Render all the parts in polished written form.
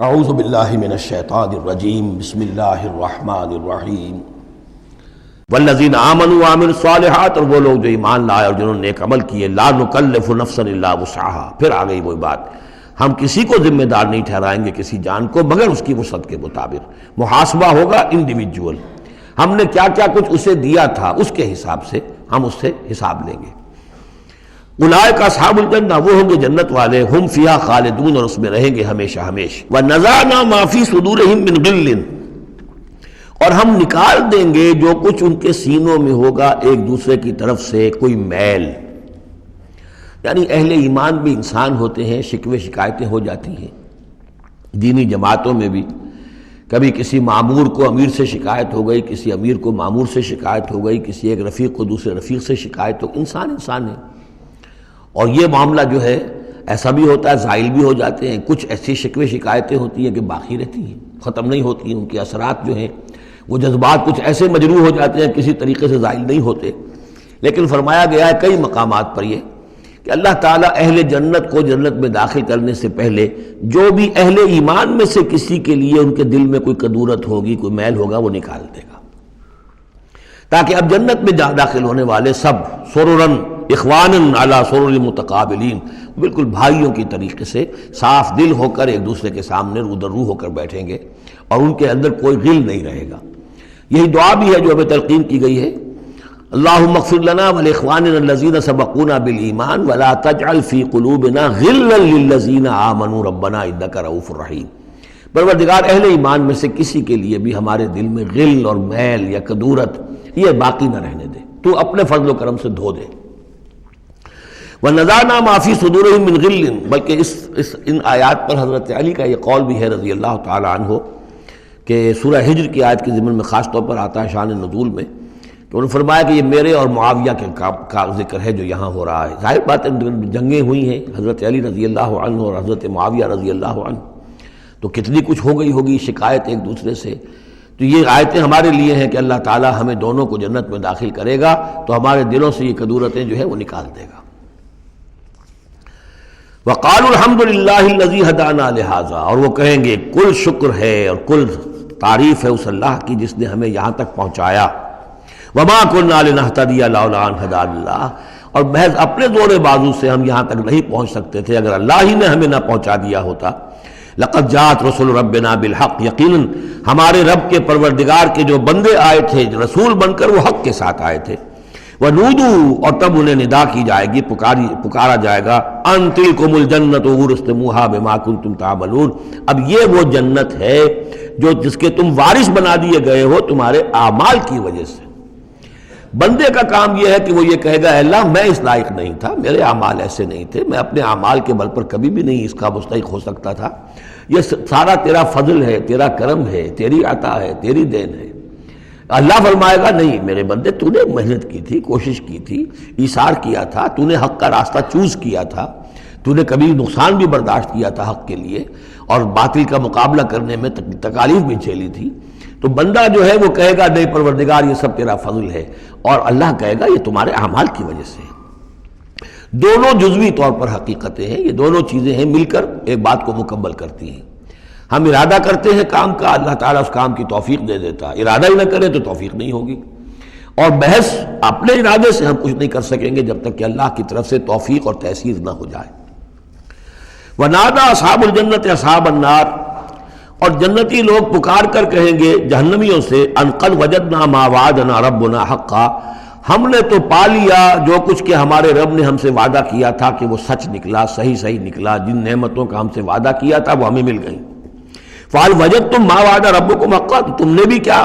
اعوذ باللہ من الشیطان الرجیم بسم اللہ الرحمن الرحیم والذین آمنوا وعملوا الصالحات، اور وہ لوگ جو ایمان لائے اور جنہوں نے نیک عمل کیے، لا نکلف نفسا الا وسعها، پھر آ گئی وہی بات، ہم کسی کو ذمہ دار نہیں ٹھہرائیں گے کسی جان کو مگر اس کی وسعت کے مطابق، محاسبہ ہوگا انڈیویجول، ہم نے کیا کیا کچھ اسے دیا تھا اس کے حساب سے ہم اس سے حساب لیں گے۔ اولئک اصحاب الجنہ، وہ ہوں گے جنت والے، ہم فیہا خالدون، اور اس میں رہیں گے ہمیشہ ہمیشہ۔ وَنَزَعْنَا مَا فِي صُدُورِهِم مِّن غِلٍّ، اور ہم نکال دیں گے جو کچھ ان کے سینوں میں ہوگا ایک دوسرے کی طرف سے کوئی میل، یعنی اہل ایمان بھی انسان ہوتے ہیں، شکوے شکایتیں ہو جاتی ہیں، دینی جماعتوں میں بھی کبھی کسی مامور کو امیر سے شکایت ہو گئی، کسی امیر کو مامور سے شکایت ہو گئی، کسی ایک رفیق کو دوسرے رفیق سے شکایت ہو، انسان ہے۔ اور یہ معاملہ جو ہے ایسا بھی ہوتا ہے، زائل بھی ہو جاتے ہیں، کچھ ایسی شکوے شکایتیں ہوتی ہیں کہ باقی رہتی ہیں، ختم نہیں ہوتی ہیں، ان کے اثرات جو ہیں وہ جذبات کچھ ایسے مجروح ہو جاتے ہیں کسی طریقے سے زائل نہیں ہوتے۔ لیکن فرمایا گیا ہے کئی مقامات پر یہ کہ اللہ تعالیٰ اہل جنت کو جنت میں داخل کرنے سے پہلے جو بھی اہل ایمان میں سے کسی کے لیے ان کے دل میں کوئی کدورت ہوگی، کوئی میل ہوگا، وہ نکال دے گا، تاکہ اب جنت میں داخل ہونے والے سب سررن اخوانن علی سرر متقابلین، بالکل بھائیوں کی طریقے سے صاف دل ہو کر ایک دوسرے کے سامنے رو در رو ہو کر بیٹھیں گے، اور ان کے اندر کوئی غل نہیں رہے گا۔ یہی دعا بھی ہے جو ہمیں تلقین کی گئی ہے، اللہم اغفر لنا ولاخواننا الذین سبقونا بالایمان ولا تجعل فی قلوبنا غلا للذین آمنوا ربنا انک رؤوف رحیم۔ پروردگار اہل ایمان میں سے کسی کے لیے بھی ہمارے دل میں غل اور میل یا کدورت یہ باقی نہ رہنے دے، تو اپنے فضل و کرم سے دھو دے۔ وَنَزَعْنَا مَا فِي صُدُورِهِم مِّن غِلٍّ، بلکہ ان آیات پر حضرت علی کا یہ قول بھی ہے رضی اللہ تعالی عنہ کہ سورہ ہجر کی آیت کے ضمن میں خاص طور پر آتا ہے شان نزول میں، کہ انہوں نے فرمایا کہ یہ میرے اور معاویہ کے کا ذکر ہے جو یہاں ہو رہا ہے۔ ظاہر بات ہے جنگیں ہوئی ہیں حضرت علی رضی اللہ عنہ اور حضرت معاویہ رضی اللہ عنہ، تو کتنی کچھ ہو گئی ہوگی شکایت ایک دوسرے سے، تو یہ آیتیں ہمارے لیے ہیں کہ اللہ تعالی ہمیں دونوں کو جنت میں داخل کرے گا تو ہمارے دلوں سے یہ کدورتیں جو ہے وہ نکال دے گا۔ وقالوا الحمد للہ الذی ہدانا لہذا، اور وہ کہیں گے کل شکر ہے اور کل تعریف ہے اس اللہ کی جس نے ہمیں یہاں تک پہنچایا، وما کنا لنہتدی لولا ان ہدانا اللہ، اور محض اپنے زور بازو سے ہم یہاں تک نہیں پہنچ سکتے تھے اگر اللہ ہی نے ہمیں نہ پہنچا دیا ہوتا۔ لقد جاءت رسل ربنا بالحق، یقیناً ہمارے رب کے پروردگار کے جو بندے آئے تھے رسول بن کر وہ حق کے ساتھ آئے تھے۔ وَنُودُوا، اور تب انہیں ندا کی جائے گی، پکارا جائے گا، أَن تِلْكُمُ الْجَنَّةُ أُورِثْتُمُوهَا بِمَا كُنتُمْ تَعْمَلُونَ، اب یہ وہ جنت ہے جس کے تم وارث بنا دیے گئے ہو تمہارے اعمال کی وجہ سے۔ بندے کا کام یہ ہے کہ وہ یہ کہے گا اے اللہ میں اس لائق نہیں تھا، میرے اعمال ایسے نہیں تھے، میں اپنے اعمال کے بل پر کبھی بھی نہیں اس کا مستحق ہو سکتا تھا، یہ سارا تیرا فضل ہے، تیرا کرم ہے، تیری عطا ہے، تیری دین ہے۔ اللہ فرمائے گا نہیں میرے بندے، تو نے محنت کی تھی، کوشش کی تھی، ایثار کیا تھا، تو نے حق کا راستہ چوز کیا تھا، تو نے کبھی نقصان بھی برداشت کیا تھا حق کے لیے، اور باطل کا مقابلہ کرنے میں تکالیف بھی جھیلی تھی، تو بندہ جو ہے وہ کہے گا نہیں پروردگار یہ سب تیرا فضل ہے، اور اللہ کہے گا یہ تمہارے اعمال کی وجہ سے۔ دونوں جزوی طور پر حقیقتیں ہیں، یہ دونوں چیزیں ہیں مل کر ایک بات کو مکمل کرتی ہیں۔ ہم ارادہ کرتے ہیں کام کا، اللہ تعالیٰ اس کام کی توفیق دے دیتا، ارادہ ہی نہ کرے تو توفیق نہیں ہوگی، اور محض اپنے ارادے سے ہم کچھ نہیں کر سکیں گے جب تک کہ اللہ کی طرف سے توفیق اور تیسیر نہ ہو جائے۔ وَنَادَى أَصْحَابُ الْجَنَّةِ أَصْحَابَ النَّارِ، اور جنتی لوگ پکار کر کہیں گے جہنمیوں سے، أَن قَدْ وَجَدْنَا مَا وَعَدَنَا رَبُّنَا حَقًّا، ہم نے تو پا لیا جو کچھ کہ ہمارے رب نے ہم سے وعدہ کیا تھا کہ وہ سچ نکلا، صحیح نکلا، جن نعمتوں کا ہم سے وعدہ کیا تھا وہ ہمیں مل گئیں۔ فَهَلْ وَجَدْتُم مَّا وَعَدَ رَبُّكُمْ حَقًّا، تم نے بھی کیا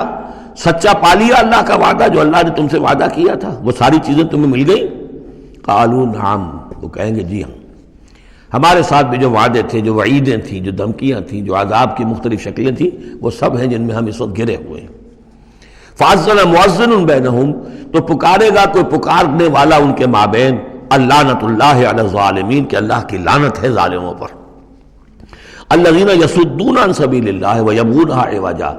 سچا پا لیا اللہ کا وعدہ جو اللہ نے تم سے وعدہ کیا تھا، وہ ساری چیزیں تمہیں مل گئیں؟ قالوا نعم، وہ کہیں گے جی ہاں، ہمارے ساتھ بھی جو وعدے تھے، جو وعیدیں تھیں، جو دھمکیاں تھیں، جو عذاب کی مختلف شکلیں تھیں، وہ سب ہیں جن میں ہم اس وقت گرے ہوئے ہیں۔ فَأَذَّنَ مُؤَذِّنٌ بَيْنَهُمْ، تو پکارے گا کوئی پکارنے والا ان کے مابین، اللعنۃ اللہ علی الظالمین، کہ اللہ کی لعنت ہے ظالموں پر۔ الذین یصدون عن سبیل اللہ ویبغونہا عوجا،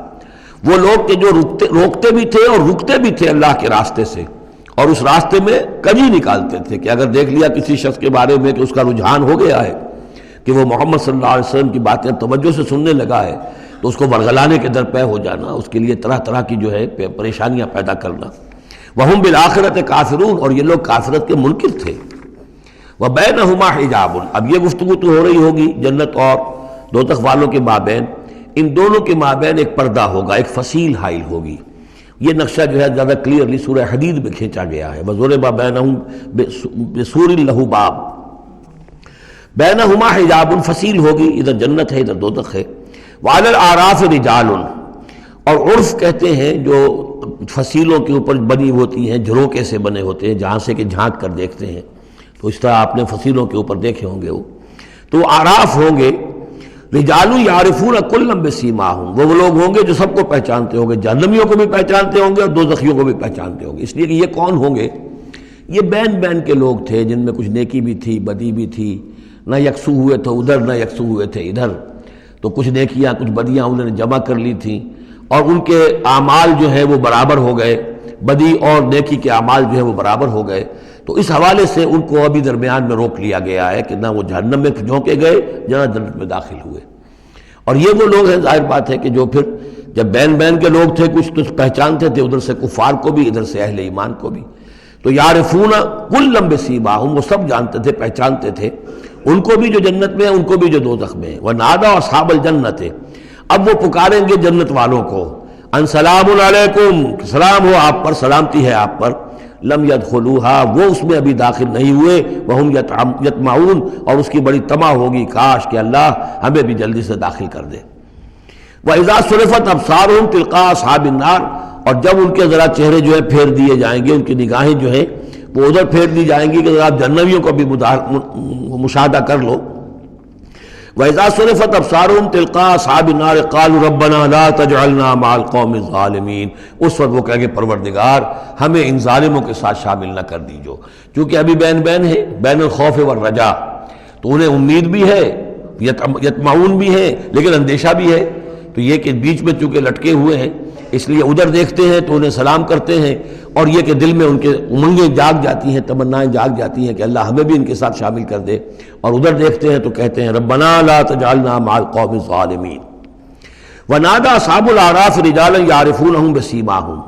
وہ لوگ کہ جو روکتے بھی تھے اور رکتے بھی تھے اللہ کے راستے سے، اور اس راستے میں کجی نکالتے تھے کہ اگر دیکھ لیا کسی شخص کے بارے میں کہ اس کا رجحان ہو گیا ہے کہ وہ محمد صلی اللہ علیہ وسلم کی باتیں توجہ سے سننے لگا ہے تو اس کو ورگلانے کے درپے ہو جانا، اس کے لیے طرح طرح کی جو ہے پریشانیاں پیدا کرنا۔ وَهُمْ بِالْآخِرَةِ كَافِرُونَ، اور یہ لوگ کافرت کے منکر تھے۔ وَبَيْنَهُمَا حِجَابٌ، اب یہ گفتگو تو ہو رہی ہوگی جنت اور دوزخ والوں کے مابین، ان دونوں کے مابین ایک پردہ ہوگا، ایک فصیل حائل ہوگی۔ یہ نقشہ جو ہے زیادہ کلیئرلی سورہ حدید میں کھینچا گیا ہے، وَضُرِبَ بَيْنَهُمْ بِسُورٍ لَهُ بَابٌ، بَيْنَهُمَا حِجَابٌ، فصیل ہوگی، ادھر جنت ہے ادھر دوزخ ہے۔ وَعَلَى الْأَعْرَافِ رِجَالٌ، اور عرف کہتے ہیں جو فصیلوں کے اوپر بنی ہوتی ہیں، جھروکے سے بنے ہوتے ہیں، جہاں سے کہ جھانک کر دیکھتے ہیں، تو اس طرح آپ نے فصیلوں کے اوپر دیکھے ہوں گے وہ، تو اعراف ہوں گے۔ رجال یعرفون کلا بسیماہم، وہ لوگ ہوں گے جو سب کو پہچانتے ہوں گے، جہنمیوں کو بھی پہچانتے ہوں گے اور دوزخیوں کو بھی پہچانتے ہوں گے۔ اس لیے کہ یہ کون ہوں گے؟ یہ بین بین کے لوگ تھے جن میں کچھ نیکی بھی تھی، بدی بھی تھی، نہ یکسو ہوئے تھے ادھر نہ یکسو ہوئے تھے ادھر، تو کچھ نیکیاں کچھ بدیاں انہوں نے جمع کر لی تھیں اور ان کے اعمال جو ہے وہ برابر ہو گئے، بدی اور نیکی کے اعمال جو ہے وہ برابر ہو گئے۔ تو اس حوالے سے ان کو ابھی درمیان میں روک لیا گیا ہے کہ نہ وہ جہنم میں جھونکے گئے نہ جنت میں داخل ہوئے۔ اور یہ وہ لوگ ہیں، ظاہر بات ہے کہ جو پھر جب بین بین کے لوگ تھے کچھ تو پہچانتے تھے ادھر سے کفار کو بھی ادھر سے اہل ایمان کو بھی، تو یعرفون کلا بسیماہم، وہ سب جانتے تھے پہچانتے تھے، ان کو بھی جو جنت میں ہیں ان کو بھی جو دوزخ میں ہیں۔ ونادى اصحاب الجنت، اب وہ پکاریں گے جنت والوں کو، ان سلام علیکم، سلام ہو آپ پر، سلامتی ہے آپ پر، لم يدخلوها، وہ اس میں ابھی داخل نہیں ہوئے، وہم یطمعون، اور اس کی بڑی طمع ہوگی کاش کہ اللہ ہمیں بھی جلدی سے داخل کر دے۔ وَإِذَا صُرِفَتْ أَبْصَارُهُمْ تِلْقَاءَ أَصْحَابِ النَّارِ، اور جب ان کے ذرا چہرے جو ہے پھیر دیے جائیں گے، ان کی نگاہیں جو ہیں وہ ادھر پھیر دی جائیں گی کہ آپ جہنمیوں کو بھی مشاہدہ کر لو۔ وَإِذَا صُرِفَتْ أَبْصَارُهُمْ تِلْقَاءَ أَصْحَابِ النَّارِ قَالُوا رَبَّنَا لَا تَجْعَلْنَا مَعَ الْقَوْمِ الظَّالِمِينَ، اس وقت وہ کہیں گے پروردگار ہمیں ان ظالموں کے ساتھ شامل نہ کر دیجو، کیونکہ ابھی بین بین ہے، بین الخوف والرجا، تو انہیں امید بھی ہے، یطمعون بھی ہے لیکن اندیشہ بھی ہے، تو یہ کہ بیچ میں چونکہ لٹکے ہوئے ہیں اس لیے ادھر دیکھتے ہیں تو انہیں سلام کرتے ہیں، اور یہ کہ دل میں ان کے امنگیں جاگ جاتی ہیں، تمنائیں جاگ جاتی ہیں کہ اللہ ہمیں بھی ان کے ساتھ شامل کر دے، اور ادھر دیکھتے ہیں تو کہتے ہیں ربنا لا تجعلنا مع القوم الظالمین۔ ونادى اصحاب الاعراف رجالا يعرفونهم بسیماہم،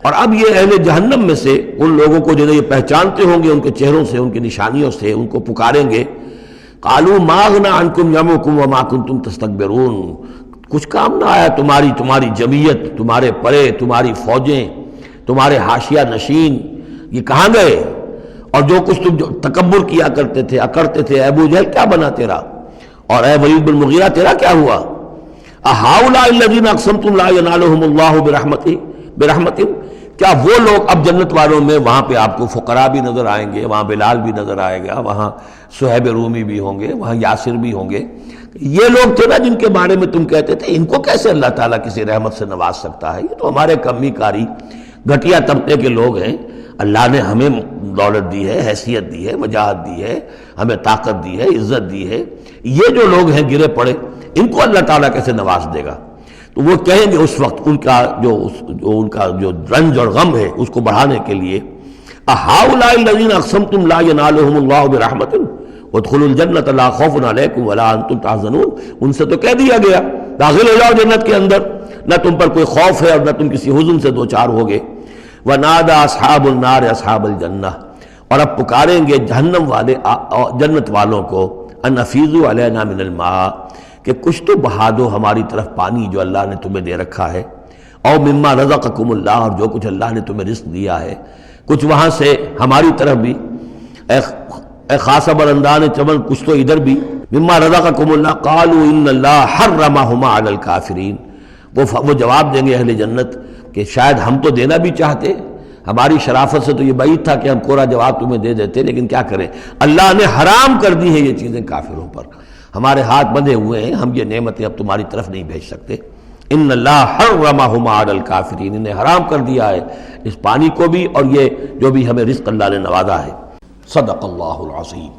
اور اب یہ اہل جہنم میں سے ان لوگوں کو جنہیں یہ پہچانتے ہوں گے ان کے چہروں سے، ان کی نشانیوں سے، ان کو پکاریں گے، قالوا ما اغنى عنكم جمعكم وما كنتم تستكبرون، کچھ کام نہ آیا تمہاری جمعیت، تمہارے پرے، تمہاری فوجیں، تمہارے حاشیہ نشین، یہ کہاں گئے؟ اور جو کچھ تم جو تکبر کیا کرتے تھے، اکڑتے تھے، اے ابو جہل کیا بنا تیرا، اور اے ولید بن مغیرہ تیرا کیا ہوا؟ اہؤلاء الذین اقسمتم لا ینالهم اللہ برحمتہ، کیا وہ لوگ، اب جنت والوں میں وہاں پہ آپ کو فقراء بھی نظر آئیں گے، وہاں بلال بھی نظر آئے گا، وہاں صہیب رومی بھی ہوں گے، وہاں یاسر بھی ہوں گے، یہ لوگ تھے نا جن کے بارے میں تم کہتے تھے ان کو کیسے اللہ تعالیٰ کسی رحمت سے نواز سکتا ہے، یہ تو ہمارے کمی کاری گھٹیا طبقے کے لوگ ہیں، اللہ نے ہمیں دولت دی ہے، حیثیت دی ہے، وجاہت دی ہے، ہمیں طاقت دی ہے، عزت دی ہے، یہ جو لوگ ہیں گرے پڑے ان کو اللہ تعالیٰ کیسے نواز دے گا؟ تو وہ کہیں گے اس وقت ان کا جو رنج اور غم ہے اس کو بڑھانے کے لیے، اہؤلاء الذین اقسمتم لا ینالهم اللہ برحمتہ وادخلوا الجنۃ لا خوف علیکم ولا انتم تحزنون، ان سے تو کہہ دیا گیا داخل ہو جاؤ جنت کے اندر، نہ تم پر کوئی خوف ہے اور نہ تم کسی حزن سے دوچار ہوگے۔ ونادى اصحاب النار اصحاب الجنہ، اور اب پکاریں گے جہنم والے جنت والوں کو، ان افیضوا علینا من الماء، کہ کچھ تو بہا دو ہماری طرف پانی جو اللہ نے تمہیں دے رکھا ہے، او مما رزقکم اللہ، اور جو کچھ اللہ نے تمہیں رزق دیا ہے کچھ وہاں سے ہماری طرف بھی، اے خاصہ برندان چمن کچھ تو ادھر بھی، مما رزقکم اللہ، قالوا ان اللہ حرمہما علی الکافرین، وہ جواب دیں گے اہل جنت کہ شاید ہم تو دینا بھی چاہتے، ہماری شرافت سے تو یہ بعید تھا کہ ہم کوڑا جواب تمہیں دے دیتے، لیکن کیا کریں، اللہ نے حرام کر دی ہے یہ چیزیں کافروں پر، ہمارے ہاتھ بندھے ہوئے ہیں، ہم یہ نعمتیں اب تمہاری طرف نہیں بھیج سکتے۔ ان اللہ حرمہما علی الکافرین، انہیں حرام کر دیا ہے اس پانی کو بھی اور یہ جو بھی ہمیں رزق اللہ نے نوازا ہے۔ صدق اللہ العظیم۔